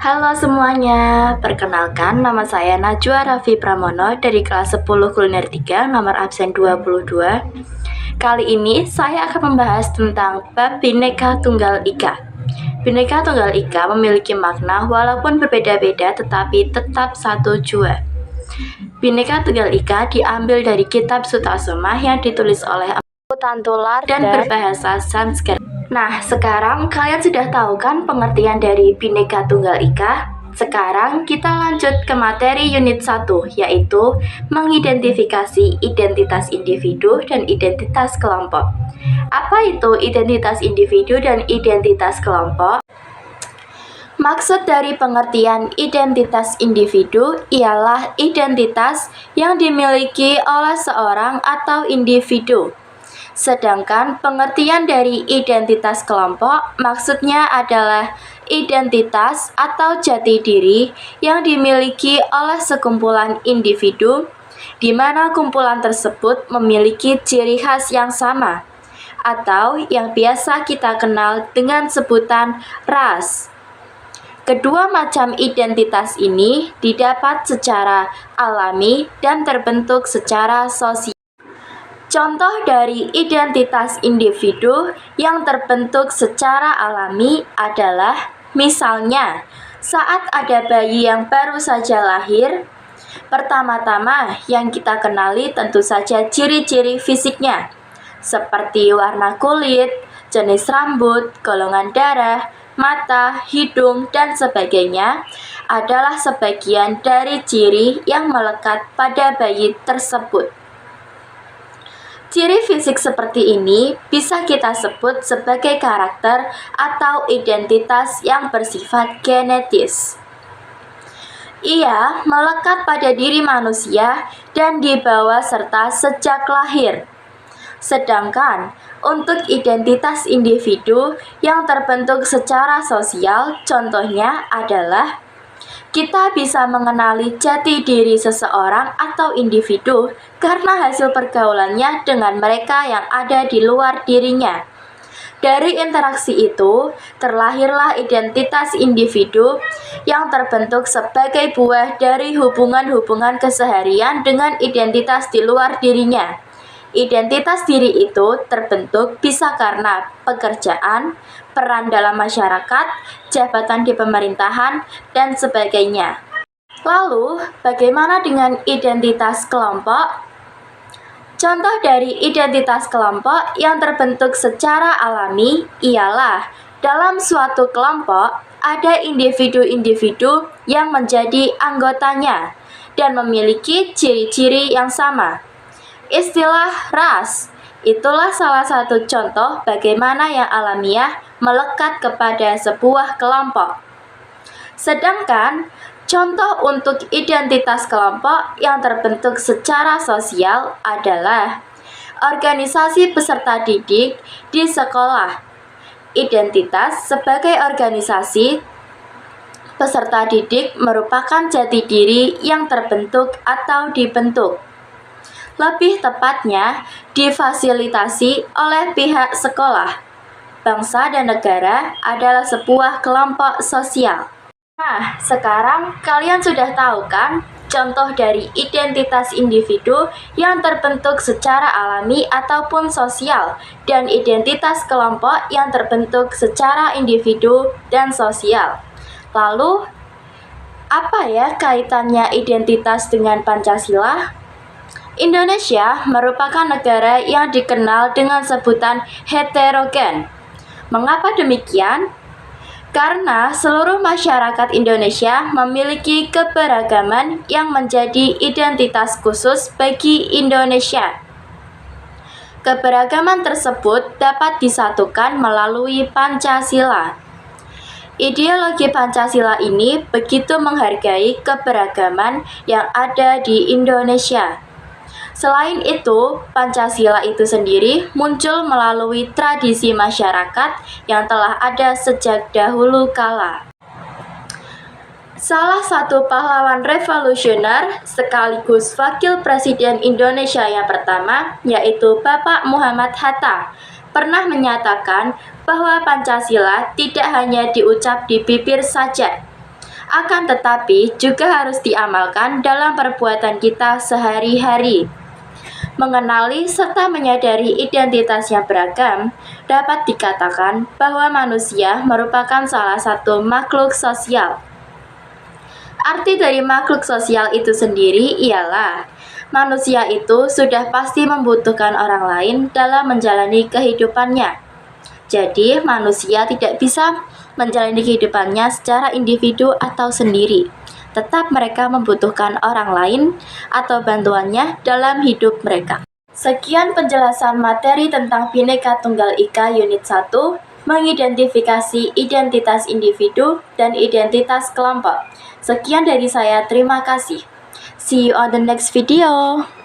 Halo semuanya, perkenalkan nama saya Najwa Raffi Pramono dari kelas 10 Kuliner 3 nomor absen 22. Kali ini saya akan membahas tentang bab Bhinneka Tunggal Ika. Bhinneka Tunggal Ika memiliki makna walaupun berbeda-beda tetapi tetap satu jua. Bhinneka Tunggal Ika diambil dari kitab Sutasoma yang ditulis oleh Empu Tantular dan berbahasa Sanskrit. Nah, sekarang kalian sudah tahu kan pengertian dari Bhinneka Tunggal Ika? Sekarang kita lanjut ke materi unit 1, yaitu mengidentifikasi identitas individu dan identitas kelompok. Apa itu identitas individu dan identitas kelompok? Maksud dari pengertian identitas individu ialah identitas yang dimiliki oleh seorang atau individu. Sedangkan pengertian dari identitas kelompok maksudnya adalah identitas atau jati diri yang dimiliki oleh sekumpulan individu, di mana kumpulan tersebut memiliki ciri khas yang sama, atau yang biasa kita kenal dengan sebutan ras. Kedua macam identitas ini didapat secara alami dan terbentuk secara sosial. Contoh dari identitas individu yang terbentuk secara alami adalah misalnya saat ada bayi yang baru saja lahir, pertama-tama yang kita kenali tentu saja ciri-ciri fisiknya, seperti warna kulit, jenis rambut, golongan darah, mata, hidung, dan sebagainya adalah sebagian dari ciri yang melekat pada bayi tersebut. Ciri fisik seperti ini bisa kita sebut sebagai karakter atau identitas yang bersifat genetis. Ia melekat pada diri manusia dan dibawa serta sejak lahir. Sedangkan untuk identitas individu yang terbentuk secara sosial, contohnya adalah kita bisa mengenali jati diri seseorang atau individu karena hasil pergaulannya dengan mereka yang ada di luar dirinya. Dari interaksi itu, terlahirlah identitas individu yang terbentuk sebagai buah dari hubungan-hubungan keseharian dengan identitas di luar dirinya. Identitas diri itu terbentuk bisa karena pekerjaan, peran dalam masyarakat, jabatan di pemerintahan, dan sebagainya. Lalu, bagaimana dengan identitas kelompok? Contoh dari identitas kelompok yang terbentuk secara alami ialah dalam suatu kelompok ada individu-individu yang menjadi anggotanya dan memiliki ciri-ciri yang sama. Istilah ras itulah salah satu contoh bagaimana yang alamiah melekat kepada sebuah kelompok. Sedangkan contoh untuk identitas kelompok yang terbentuk secara sosial adalah organisasi peserta didik di sekolah. Identitas sebagai organisasi peserta didik merupakan jati diri yang terbentuk atau dibentuk. Lebih tepatnya, difasilitasi oleh pihak sekolah. Bangsa dan negara adalah sebuah kelompok sosial. Nah, sekarang kalian sudah tahu kan contoh dari identitas individu yang terbentuk secara alami ataupun sosial dan identitas kelompok yang terbentuk secara individu dan sosial. Lalu, apa ya kaitannya identitas dengan Pancasila? Indonesia merupakan negara yang dikenal dengan sebutan heterogen. Mengapa demikian? Karena seluruh masyarakat Indonesia memiliki keberagaman yang menjadi identitas khusus bagi Indonesia. Keberagaman tersebut dapat disatukan melalui Pancasila. Ideologi Pancasila ini begitu menghargai keberagaman yang ada di Indonesia. Selain itu, Pancasila itu sendiri muncul melalui tradisi masyarakat yang telah ada sejak dahulu kala. Salah satu pahlawan revolusioner sekaligus wakil presiden Indonesia yang pertama, yaitu Bapak Muhammad Hatta, pernah menyatakan bahwa Pancasila tidak hanya diucap di bibir saja, Akan tetapi juga harus diamalkan dalam perbuatan kita sehari-hari. Mengenali serta menyadari identitas yang beragam, dapat dikatakan bahwa manusia merupakan salah satu makhluk sosial. Arti dari makhluk sosial itu sendiri ialah manusia itu sudah pasti membutuhkan orang lain dalam menjalani kehidupannya. Jadi, manusia tidak bisa menjalani kehidupannya secara individu atau sendiri. Tetap mereka membutuhkan orang lain atau bantuannya dalam hidup mereka. Sekian penjelasan materi tentang Bhinneka Tunggal Ika Unit 1, mengidentifikasi identitas individu dan identitas kelompok. Sekian dari saya, terima kasih. See you on the next video.